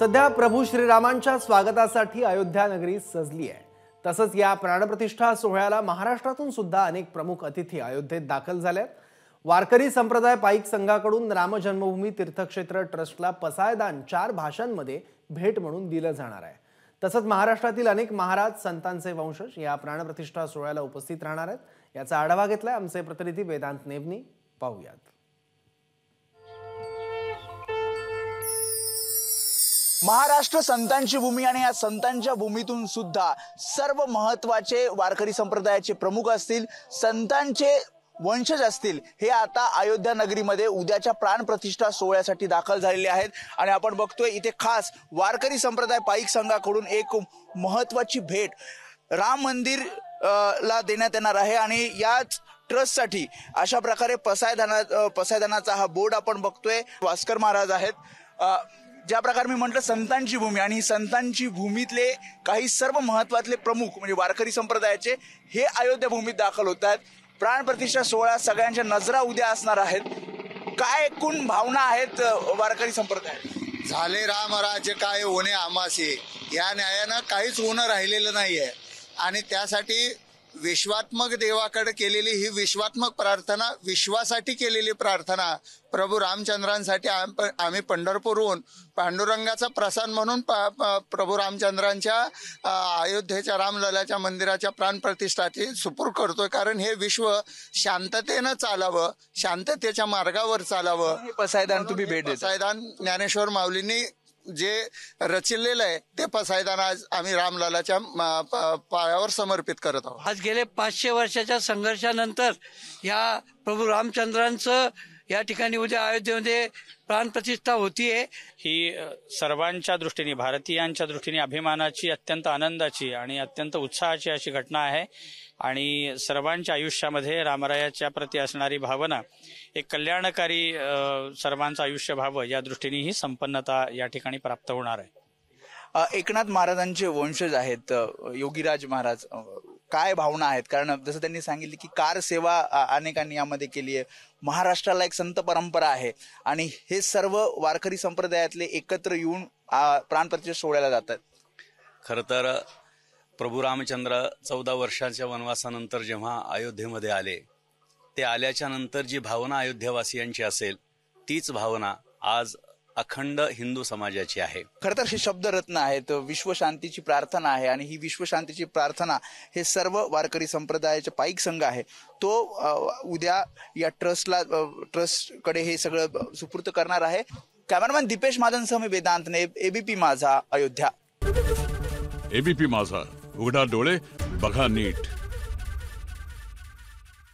सध्या प्रभू श्रीरामांच्या स्वागतासाठी अयोध्या नगरी सजली आहे। तसंच या प्राणप्रतिष्ठा सोहळ्याला महाराष्ट्रातून सुद्धा अनेक प्रमुख अतिथी अयोध्येत दाखल झाले। वारकरी संप्रदाय पाईक संघाकडून राम जन्मभूमी तीर्थक्षेत्र ट्रस्टला पसायदान 4 भाषांमध्ये भेट म्हणून दिलं जाणार आहे। तसंच महाराष्ट्रातील अनेक महाराज संतांचे वंशज या प्राणप्रतिष्ठा सोहळ्याला उपस्थित राहणार आहेत। याचा आढावा घेतलाय आमचे प्रतिनिधी वेदांत नेवनी। पाहूयात। महाराष्ट्र संतांची भूमी आणि या संतांच्या भूमीतून सुद्धा सर्व महत्त्वाचे वारकरी संप्रदायाचे प्रमुख असतील, संतांचे वंशज असतील, हे आता अयोध्या नगरीमध्ये उद्याच्या प्राणप्रतिष्ठा सोहळ्यासाठी दाखल झालेले आहेत। आणि आपण बघतोय इथे खास वारकरी संप्रदाय पाईक संघाकडून एक महत्त्वाची भेट राम मंदिर ला देण्यात येणार आहे। आणि याच ट्रस्टसाठी अशा प्रकारे पसायदानाचा हा बोर्ड आपण बघतोय। भास्कर महाराज आहेत। ज्या प्रकारे मी म्हटलं संतांची भूमी आणि संतांची भूमीतले काही सर्व महत्त्वातले प्रमुख म्हणजे वारकरी संप्रदायाचे हे अयोध्या भूमीत दाखल होत आहेत। प्राणप्रतिष्ठा सोहळा सगळ्यांच्या नजरा उद्या असणार आहेत। काय एकूण भावना आहेत वारकरी संप्रदाय? झाले राम राज्य काय होणे आमासे, या न्यायानं काहीच होणं राहिलेलं नाहीये आणि त्यासाठी विश्वात्मक देवाकडे केलेली ही विश्वात्मक प्रार्थना, विश्वासाठी केलेली प्रार्थना प्रभू रामचंद्रांसाठी आम्ही पंढरपूरहून पांडुरंगाचा प्रसाद म्हणून प्रभू रामचंद्रांच्या अयोध्येच्या रामललाच्या मंदिराच्या प्राणप्रतिष्ठाची सुपूर्द करतोय। कारण हे विश्व शांततेनं चालावं, शांततेच्या मार्गावर चालावं। पसायदान तुम्ही भेट देता। पसायदान ज्ञानेश्वर माऊलींनी जे रचिलेलं आहे ते पसायदान आज आम्ही रामलालाच्या पायावर समर्पित करत आहोत। आज गेले 500 वर्षाच्या संघर्षानंतर या प्रभू रामचंद्रांचं या ठिकाणी उद्या अयोध्येमध्ये प्राणप्रतिष्ठा होतीये। ही सर्वांच्या दृष्टीने, भारतीयांच्या दृष्टीने अभिमानाची, अत्यंत आनंदाची आणि अत्यंत उत्साहाची अशी घटना आहे। आणि सर्वांच्या आयुष्यामध्ये रामरायाच्या प्रती असणारी भावना एक कल्याणकारी सर्वांचं आयुष्य व्हावं या दृष्टीने ही संपन्नता या ठिकाणी प्राप्त होणार आहे। एकनाथ महाराजांचे वंशज आहेत योगीराज महाराज, काय भावना आहेत? कारण जसं त्यांनी सांगितले की कार सेवा अनेकांनी यामध्ये केली आहे। महाराष्ट्राला एक संत परंपरा आहे आणि हे सर्व वारकरी संप्रदायातले एकत्र येऊन प्राणप्रतिष्ठा सोहळ्याला जातात। खरं तर प्रभू रामचंद्र 14 वर्षाच्या वनवासानंतर जेव्हा अयोध्येमध्ये आले, ते आल्याच्या नंतर जी भावना अयोध्येवासियांची असेल तीच भावना आज अखंड हिंदू समाजाची आहे। खरं तर हे शब्दरत्न आहेत, विश्वशांतीची प्रार्थना आहे आणि ही विश्वशांतीची प्रार्थना हे सर्व वारकरी संप्रदायाचे पाईक संघ आहे तो उद्या या ट्रस्टकडे हे सगळं सुपूर्द करणार आहे। कॅमेरामॅन दीपेश महाजनसह मी वेदांत ने, एबीपी माझा, अयोध्या। एबीपी माझा, उघडा डोळे बघा नीट।